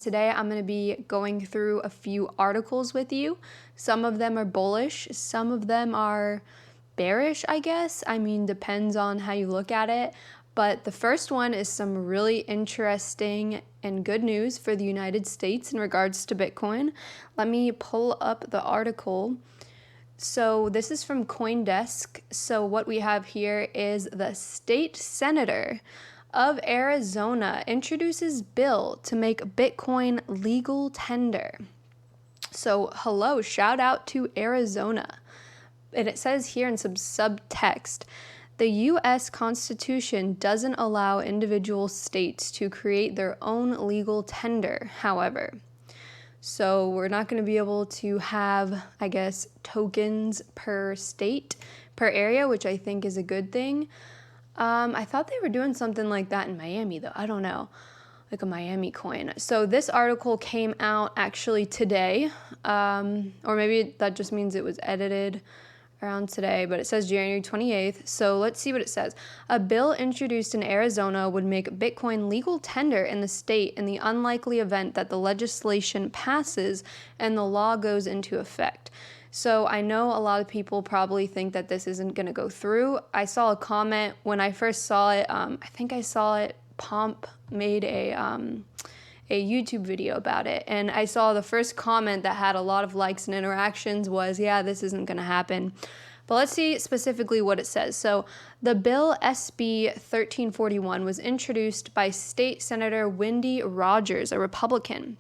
Today, I'm going to be going through a few articles with you. Some of them are bullish, some of them are bearish, I guess. I mean, depends on how you look at it. But the first one is some really interesting and good news for the United States in regards to Bitcoin. Let me pull up the article. So this is from CoinDesk. So what we have here is the state senator of Arizona introduces bill to make Bitcoin legal tender. So hello, shout out to Arizona. And it says here in some subtext, the U.S. Constitution doesn't allow individual states to create their own legal tender, however. So we're not going to be able to have, I guess, tokens per state, per area, which I think is a good thing. I thought they were doing something like that in Miami, though. I don't know, like a Miami coin. So this article came out actually today, or maybe that just means it was edited around today, but it says January 28th. So let's see what it says. A bill introduced in Arizona would make Bitcoin legal tender in the state in the unlikely event that the legislation passes and the law goes into effect. So I know a lot of people probably think that this isn't going to go through. I saw a comment when I first saw it. I think I saw it. Pomp made a YouTube video about it, and I saw the first comment that had a lot of likes and interactions was, yeah, this isn't going to happen. But let's see specifically what it says. So the bill SB 1341 was introduced by State Senator Wendy Rogers, a Republican.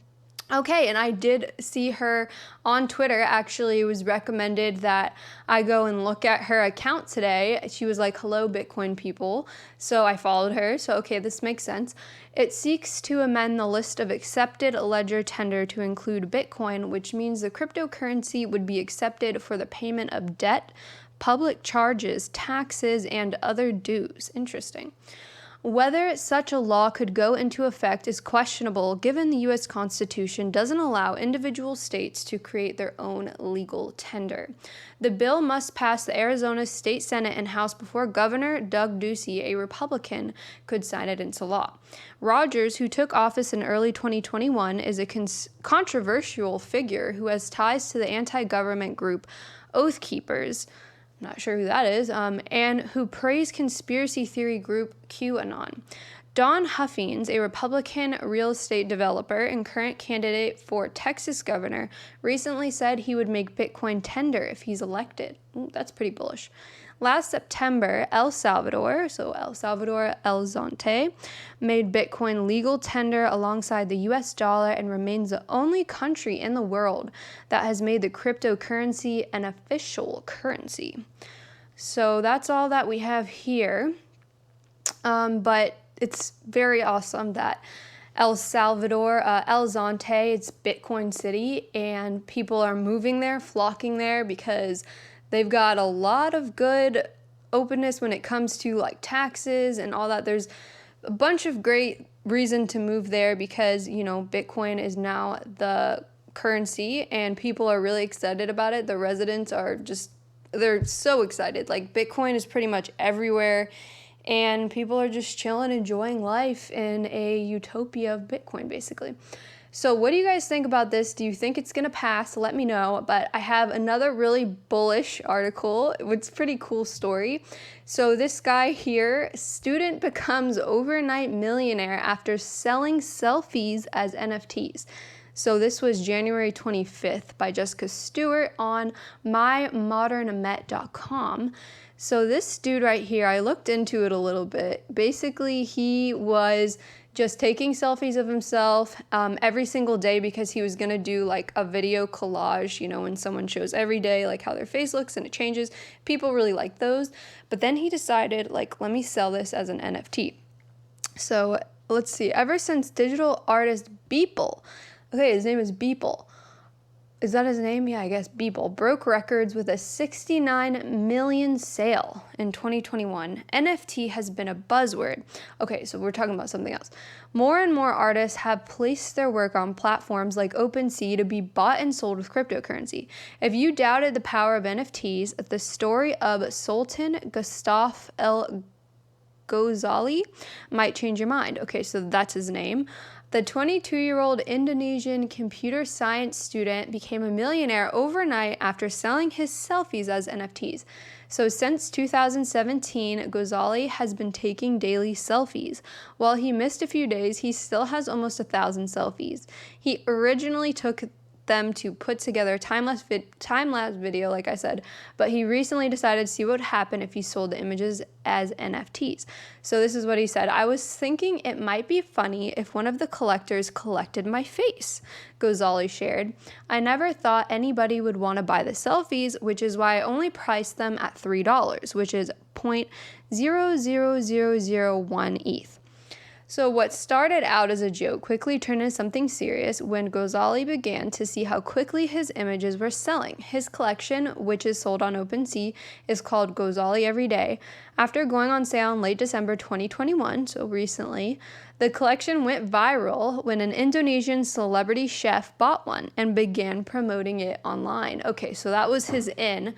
Okay, and I did see her on Twitter. Actually, it was recommended that I go and look at her account today. She was like, hello, Bitcoin people. So I followed her. So, okay, this makes sense. It seeks to amend the list of accepted ledger tender to include Bitcoin, which means the cryptocurrency would be accepted for the payment of debt, public charges, taxes, and other dues. Interesting. Whether such a law could go into effect is questionable given the U.S. Constitution doesn't allow individual states to create their own legal tender. The bill must pass the Arizona State Senate and House before Governor Doug Ducey, a Republican, could sign it into law. Rogers, who took office in early 2021, is a controversial figure who has ties to the anti-government group Oath Keepers. Not sure who that is, and who praised conspiracy theory group QAnon. Don Huffines, a Republican real estate developer and current candidate for Texas governor, recently said he would make Bitcoin tender if he's elected. Ooh, that's pretty bullish. Last September, El Salvador, El Zonte, made Bitcoin legal tender alongside the US dollar and remains the only country in the world that has made the cryptocurrency an official currency. So that's all that we have here. But it's very awesome that El Salvador, El Zonte, it's Bitcoin City, and people are moving there, flocking there because they've got a lot of good openness when it comes to like taxes and all that. There's a bunch of great reason to move there because, you know, Bitcoin is now the currency and people are really excited about it. The residents are they're so excited. Like Bitcoin is pretty much everywhere and people are just chilling, enjoying life in a utopia of Bitcoin, basically. So what do you guys think about this? Do you think it's going to pass? Let me know. But I have another really bullish article. It's a pretty cool story. So this guy here, student becomes overnight millionaire after selling selfies as NFTs. So this was January 25th by Jessica Stewart on mymodernmet.com. So this dude right here, I looked into it a little bit. Basically, he was just taking selfies of himself every single day because he was going to do like a video collage, you know, when someone shows every day like how their face looks and it changes. People really like those. But then he decided, like, let me sell this as an NFT. So let's see. Ever since digital artist Beeple, okay, his name is Beeple. Is that his name? Yeah, I guess Beeple broke records with a 69 million sale in 2021. NFT has been a buzzword. Okay, so we're talking about something else. More and more artists have placed their work on platforms like OpenSea to be bought and sold with cryptocurrency. If you doubted the power of NFTs, the story of Sultan Gustaf El Ghozali might change your mind. Okay, so that's his name. The 22-year-old Indonesian computer science student became a millionaire overnight after selling his selfies as NFTs. So since 2017, Ghozali has been taking daily selfies. While he missed a few days, he still has almost 1,000 selfies. He originally took them to put together a time-lapse video, like I said, but he recently decided to see what would happen if he sold the images as NFTs. So this is what he said: "I was thinking it might be funny if one of the collectors collected my face," Ghozali shared. "I never thought anybody would want to buy the selfies, which is why I only priced them at $3, which is 0.00001 ETH. So what started out as a joke quickly turned into something serious when Ghozali began to see how quickly his images were selling. His collection, which is sold on OpenSea, is called Ghozali Every Day. After going on sale in late December 2021, so recently, the collection went viral when an Indonesian celebrity chef bought one and began promoting it online." Okay, so that was his in.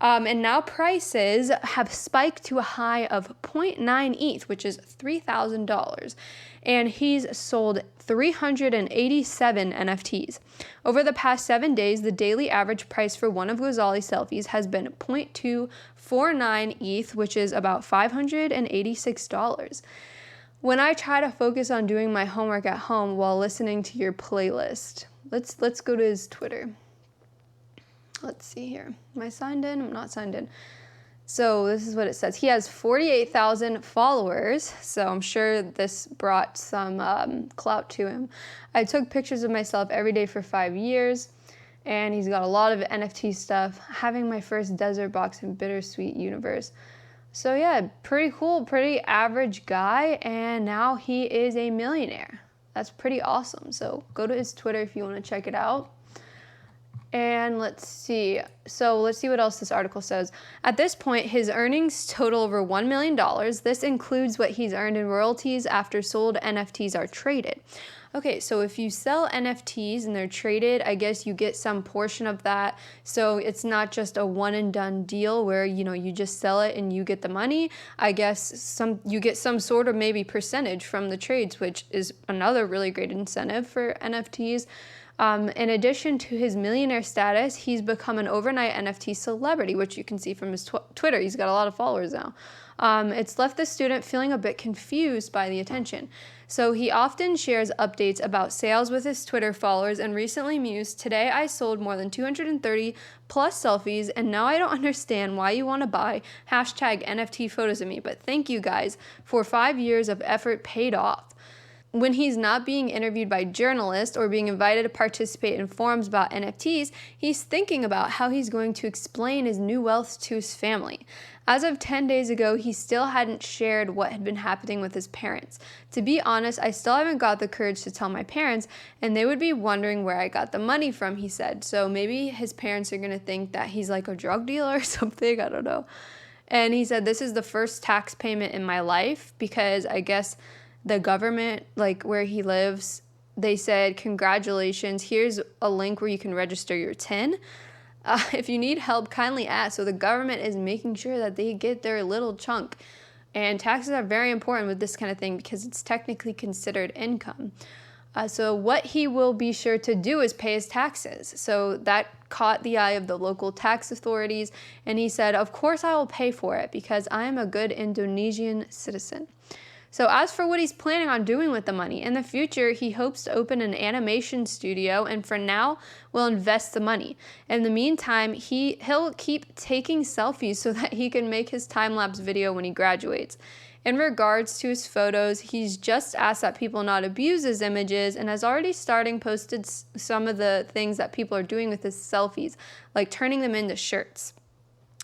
And now prices have spiked to a high of 0.9 ETH, which is $3,000. And he's sold 387 NFTs. Over the past 7 days, the daily average price for one of Ghozali's selfies has been 0.249 ETH, which is about $586. When I try to focus on doing my homework at home while listening to your playlist, let's go to his Twitter. Let's see here. Am I signed in? I'm not signed in. So this is what it says. He has 48,000 followers, so I'm sure this brought some clout to him. "I took pictures of myself every day for 5 years, and he's got a lot of NFT stuff. Having my first desert box in Bittersweet Universe." So yeah, pretty cool, pretty average guy, and now he is a millionaire. That's pretty awesome. So go to his Twitter if you want to check it out. And let's see what else this article says. At this point, his earnings total over $1 million. This includes what he's earned in royalties after sold NFTs are traded. Okay, so if you sell NFTs and they're traded, I guess you get some portion of that. So it's not just a one and done deal where, you just sell it and you get the money. I guess you get some sort of maybe percentage from the trades, which is another really great incentive for NFTs. In addition to his millionaire status, he's become an overnight NFT celebrity, which you can see from his Twitter. He's got a lot of followers now. It's left the student feeling a bit confused by the attention. So he often shares updates about sales with his Twitter followers and recently mused, "Today I sold more than 230 plus selfies and now I don't understand why you want to buy #NFT photos of me, but thank you guys for 5 years of effort paid off." When he's not being interviewed by journalists or being invited to participate in forums about NFTs, he's thinking about how he's going to explain his new wealth to his family. As of 10 days ago, he still hadn't shared what had been happening with his parents. "To be honest, I still haven't got the courage to tell my parents, and they would be wondering where I got the money from," he said. So maybe his parents are going to think that he's like a drug dealer or something, I don't know. And he said, "This is the first tax payment in my life," because I guess the government, like where he lives, they said, "Congratulations, here's a link where you can register your TIN. If you need help, kindly ask." So the government is making sure that they get their little chunk. And taxes are very important with this kind of thing because it's technically considered income. So what he will be sure to do is pay his taxes. So that caught the eye of the local tax authorities. And he said, "Of course I will pay for it because I am a good Indonesian citizen." So as for what he's planning on doing with the money, in the future, he hopes to open an animation studio and for now will invest the money. In the meantime, he'll keep taking selfies so that he can make his time-lapse video when he graduates. In regards to his photos, he's just asked that people not abuse his images and has already posted some of the things that people are doing with his selfies, like turning them into shirts.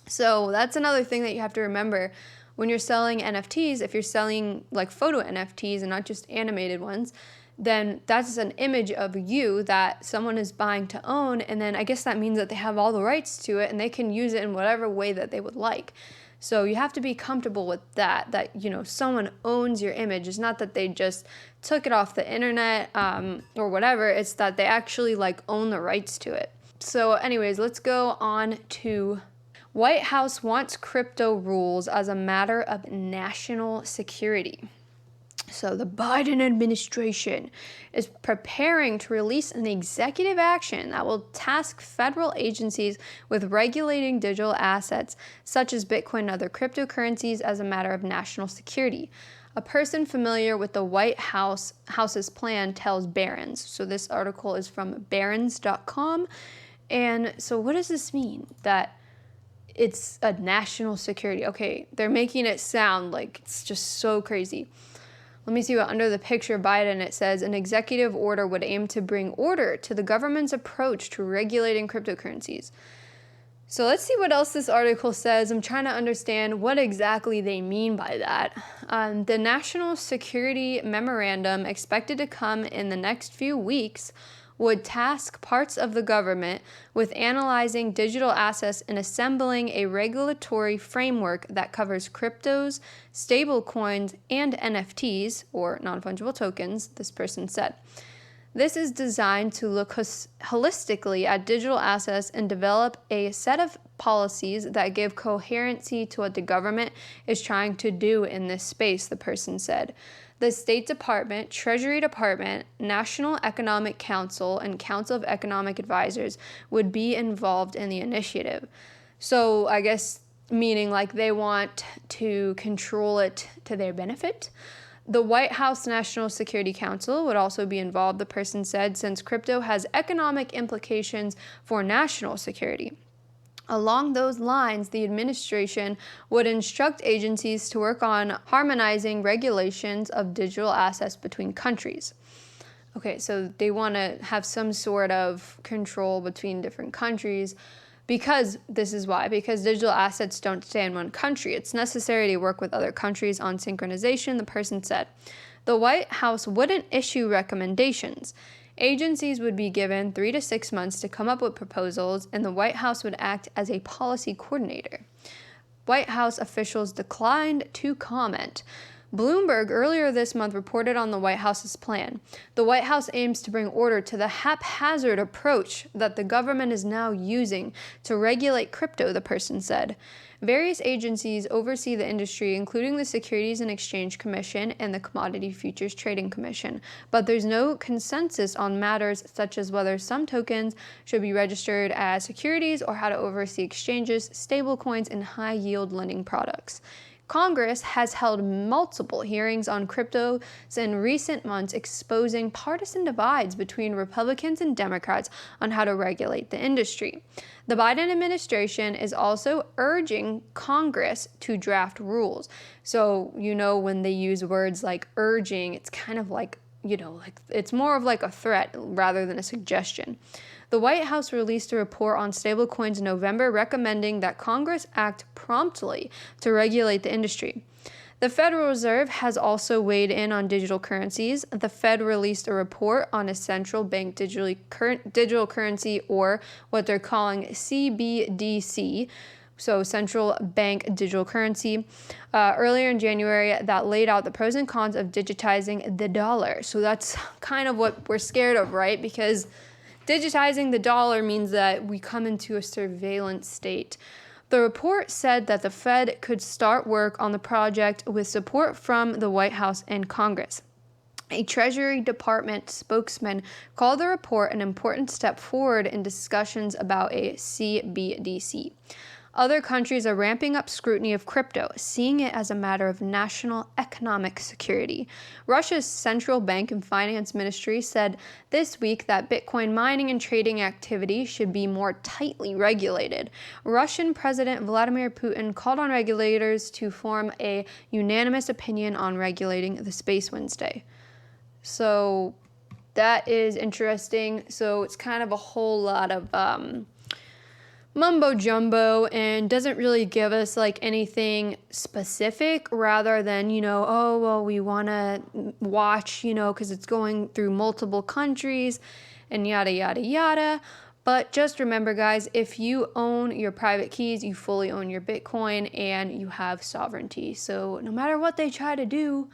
So that's another thing that you have to remember. When you're selling NFTs, if you're selling like photo NFTs and not just animated ones, then that's an image of you that someone is buying to own. And then I guess that means that they have all the rights to it and they can use it in whatever way that they would like. So you have to be comfortable with that someone owns your image. It's not that they just took it off the internet or whatever. It's that they actually own the rights to it. So anyways, let's go on to White House wants crypto rules as a matter of national security. So the Biden administration is preparing to release an executive action that will task federal agencies with regulating digital assets such as Bitcoin and other cryptocurrencies as a matter of national security. A person familiar with the White House's plan tells Barron's. So this article is from barrons.com. And so what does this mean? That it's a national security. Okay, they're making it sound like it's just so crazy. Let me see what under the picture of Biden it says an executive order would aim to bring order to the government's approach to regulating cryptocurrencies. So let's see what else this article says. I'm trying to understand what exactly they mean by that. The National Security Memorandum, expected to come in the next few weeks, would task parts of the government with analyzing digital assets and assembling a regulatory framework that covers cryptos, stablecoins, and NFTs, or non-fungible tokens, this person said. This is designed to look holistically at digital assets and develop a set of policies that give coherency to what the government is trying to do in this space, the person said. The State Department, Treasury Department, National Economic Council, and Council of Economic Advisors would be involved in the initiative. So I guess meaning like they want to control it to their benefit. The White House National Security Council would also be involved, the person said, since crypto has economic implications for national security. Along those lines, the administration would instruct agencies to work on harmonizing regulations of digital assets between countries. Okay, so they want to have some sort of control between different countries because this is why, because digital assets don't stay in one country. It's necessary to work with other countries on synchronization, the person said. The White House wouldn't issue recommendations. Agencies would be given 3 to 6 months to come up with proposals, and the White House would act as a policy coordinator. White House officials declined to comment. Bloomberg earlier this month reported on the White House's plan. The White House aims to bring order to the haphazard approach that the government is now using to regulate crypto, the person said. Various agencies oversee the industry, including the Securities and Exchange Commission and the Commodity Futures Trading Commission, but there's no consensus on matters such as whether some tokens should be registered as securities or how to oversee exchanges, stablecoins, and high-yield lending products. Congress has held multiple hearings on cryptos in recent months, exposing partisan divides between Republicans and Democrats on how to regulate the industry. The Biden administration is also urging Congress to draft rules. So, when they use words like urging, it's kind of like, it's more of like a threat rather than a suggestion. The White House released a report on stablecoins in November recommending that Congress act promptly to regulate the industry. The Federal Reserve has also weighed in on digital currencies. The Fed released a report on a central bank digital currency, or what they're calling CBDC, so central bank digital currency, earlier in January that laid out the pros and cons of digitizing the dollar. So that's kind of what we're scared of, right? Because digitizing the dollar means that we come into a surveillance state. The report said that the Fed could start work on the project with support from the White House and Congress. A Treasury Department spokesman called the report an important step forward in discussions about a CBDC. Other countries are ramping up scrutiny of crypto, seeing it as a matter of national economic security. Russia's central bank and finance ministry said this week that Bitcoin mining and trading activity should be more tightly regulated. Russian President Vladimir Putin called on regulators to form a unanimous opinion on regulating the space Wednesday. So that is interesting. So it's kind of a whole lot of mumbo jumbo and doesn't really give us like anything specific rather than, we want to watch, because it's going through multiple countries and yada, yada, yada. But just remember, guys, if you own your private keys, you fully own your Bitcoin and you have sovereignty. So no matter what they try to do,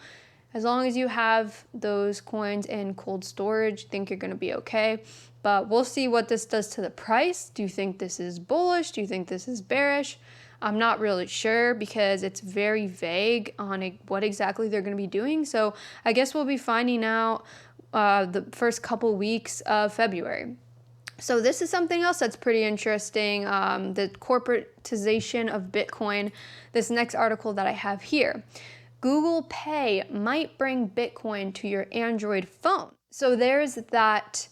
as long as you have those coins in cold storage, I think you're going to be okay. But we'll see what this does to the price. Do you think this is bullish? Do you think this is bearish? I'm not really sure because it's very vague on what exactly they're going to be doing. So I guess we'll be finding out the first couple weeks of February. So this is something else that's pretty interesting, the corporatization of Bitcoin. This next article that I have here. Google Pay might bring Bitcoin to your Android phone. So there's that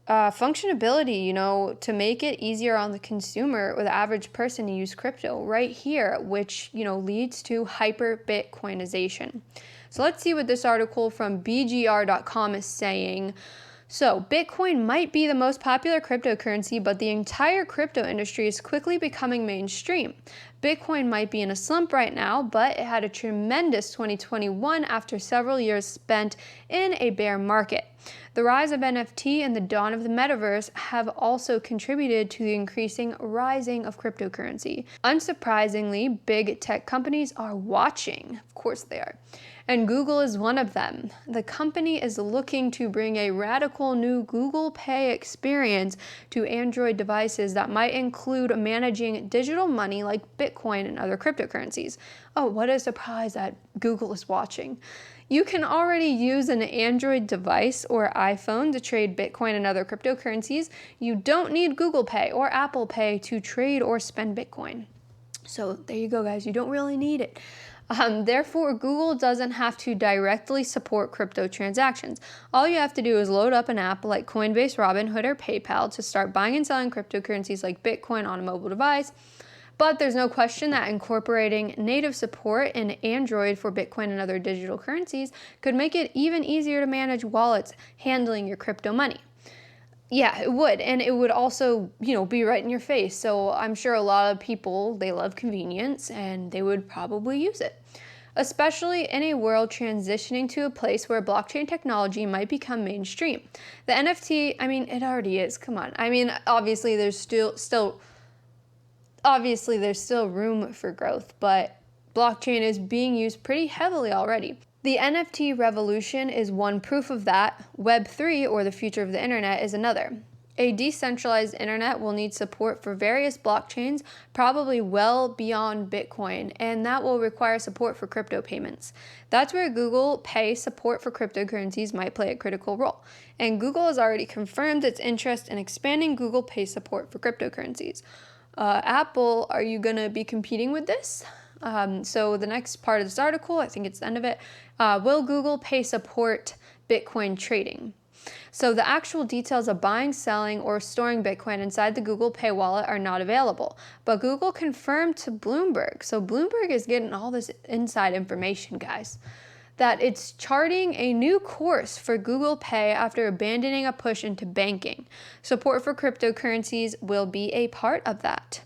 functionality, to make it easier on the consumer or the average person to use crypto right here, which, leads to hyperbitcoinization. So let's see what this article from bgr.com is saying. So, Bitcoin might be the most popular cryptocurrency, but the entire crypto industry is quickly becoming mainstream. Bitcoin might be in a slump right now, but it had a tremendous 2021 after several years spent in a bear market. The rise of NFT and the dawn of the metaverse have also contributed to the increasing rising of cryptocurrency. Unsurprisingly, big tech companies are watching. Of course they are. And Google is one of them. The company is looking to bring a radical new Google Pay experience to Android devices that might include managing digital money like Bitcoin and other cryptocurrencies. Oh, what a surprise that Google is watching. You can already use an Android device or iPhone to trade Bitcoin and other cryptocurrencies. You don't need Google Pay or Apple Pay to trade or spend Bitcoin. So there you go, guys. You don't really need it. Therefore, Google doesn't have to directly support crypto transactions. All you have to do is load up an app like Coinbase, Robinhood, or PayPal to start buying and selling cryptocurrencies like Bitcoin on a mobile device. But there's no question that incorporating native support in Android for Bitcoin and other digital currencies could make it even easier to manage wallets handling your crypto money. Yeah, it would. And it would also, be right in your face. So I'm sure a lot of people, they love convenience and they would probably use it. Especially in a world transitioning to a place where blockchain technology might become mainstream. The NFT, it already is. Come on. Obviously there's still room for growth, but blockchain is being used pretty heavily already. The NFT revolution is one proof of that. Web3, or the future of the internet, is another. A decentralized internet will need support for various blockchains, probably well beyond Bitcoin, and that will require support for crypto payments. That's where Google Pay support for cryptocurrencies might play a critical role. And Google has already confirmed its interest in expanding Google Pay support for cryptocurrencies. Apple, are you going to be competing with this? So the next part of this article, I think it's the end of it, will Google Pay support Bitcoin trading? So the actual details of buying, selling, or storing Bitcoin inside the Google Pay wallet are not available. But Google confirmed to Bloomberg, so Bloomberg is getting all this inside information, guys, that it's charting a new course for Google Pay after abandoning a push into banking. Support for cryptocurrencies will be a part of that.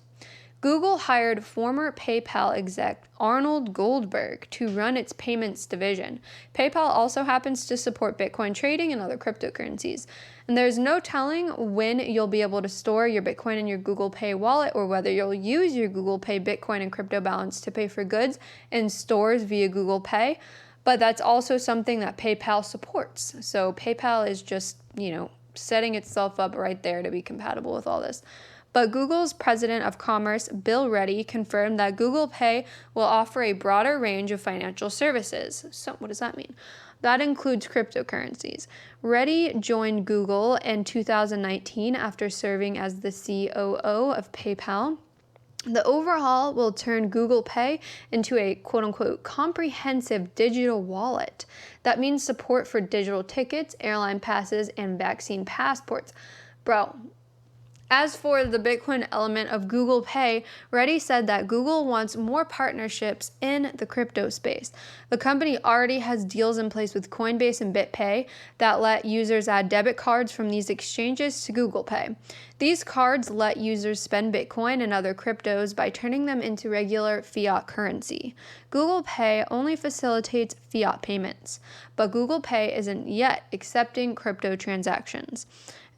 Google hired former PayPal exec Arnold Goldberg to run its payments division. PayPal also happens to support Bitcoin trading and other cryptocurrencies. And there's no telling when you'll be able to store your Bitcoin in your Google Pay wallet or whether you'll use your Google Pay Bitcoin and crypto balance to pay for goods in stores via Google Pay. But that's also something that PayPal supports. So PayPal is just, setting itself up right there to be compatible with all this. But Google's president of commerce, Bill Reddy, confirmed that Google Pay will offer a broader range of financial services. So what does that mean? That includes cryptocurrencies. Reddy joined Google in 2019 after serving as the COO of PayPal. The overhaul will turn Google Pay into a quote-unquote comprehensive digital wallet. That means support for digital tickets, airline passes, and vaccine passports. Bro, as for the Bitcoin element of Google Pay, Reddy said that Google wants more partnerships in the crypto space. The company already has deals in place with Coinbase and BitPay that let users add debit cards from these exchanges to Google Pay. These cards let users spend Bitcoin and other cryptos by turning them into regular fiat currency. Google Pay only facilitates fiat payments, but Google Pay isn't yet accepting crypto transactions.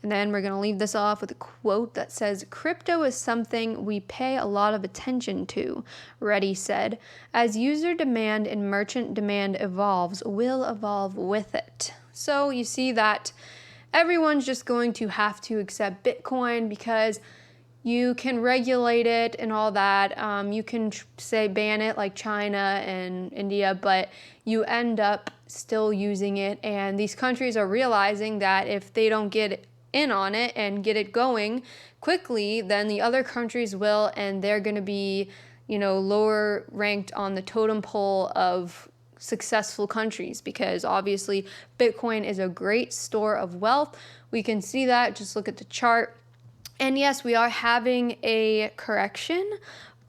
And then we're going to leave this off with a quote that says, "Crypto is something we pay a lot of attention to," Reddy said. "As user demand and merchant demand evolves, we'll evolve with it." So you see that everyone's just going to have to accept Bitcoin because You can regulate it and all that. You can say ban it like China and India, but you end up still using it. And these countries are realizing that if they don't get in on it and get it going quickly, then the other countries will, and they're going to be, lower ranked on the totem pole of successful countries, because obviously Bitcoin is a great store of wealth. We can see that. Just look at the chart. And yes, we are having a correction,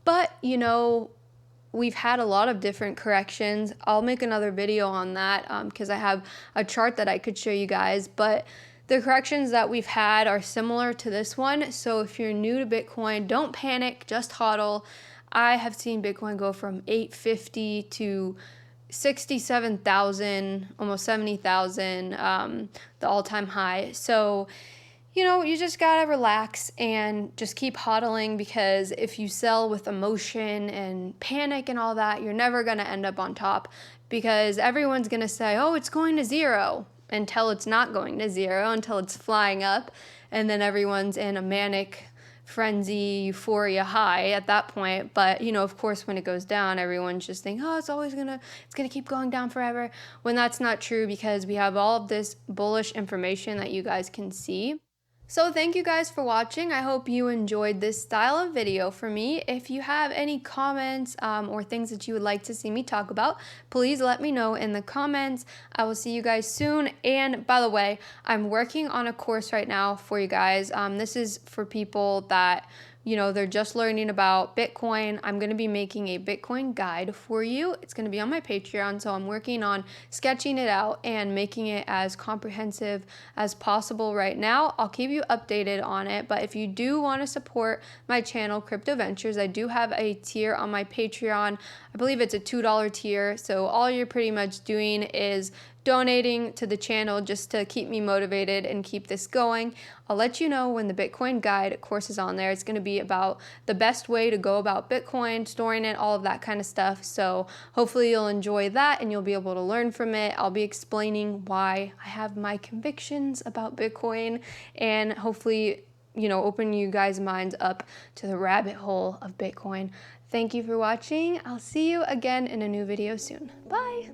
but we've had a lot of different corrections. I'll make another video on that because I have a chart that I could show you guys. But the corrections that we've had are similar to this one. So if you're new to Bitcoin, don't panic, just hodl. I have seen Bitcoin go from 850 to 67,000, almost 70,000, the all-time high. So you just gotta relax and just keep hodling, because if you sell with emotion and panic and all that, you're never gonna end up on top, because everyone's gonna say, oh, it's going to zero, until it's not going to zero, until it's flying up, and then everyone's in a manic frenzy, euphoria high at that point. But of course, when it goes down, everyone's just thinking, oh, it's gonna keep going down forever, when that's not true, because we have all of this bullish information that you guys can see. So thank you guys for watching. I hope you enjoyed this style of video for me. If you have any comments or things that you would like to see me talk about, please let me know in the comments. I will see you guys soon. And by the way, I'm working on a course right now for you guys. This is for people that they're just learning about Bitcoin. I'm going to be making a Bitcoin guide for you. It's going to be on my Patreon, so I'm working on sketching it out and making it as comprehensive as possible right now. I'll keep you updated on it, but if you do want to support my channel, Crypto Ventures, I do have a tier on my Patreon. I believe it's a $2 tier, so all you're pretty much doing is donating to the channel just to keep me motivated and keep this going. I'll let you know when the Bitcoin guide course is on there. It's going to be about the best way to go about Bitcoin, storing it, all of that kind of stuff. So hopefully you'll enjoy that and you'll be able to learn from it. I'll be explaining why I have my convictions about Bitcoin, and hopefully open you guys' minds up to the rabbit hole of Bitcoin. Thank you for watching. I'll see you again in a new video soon. Bye!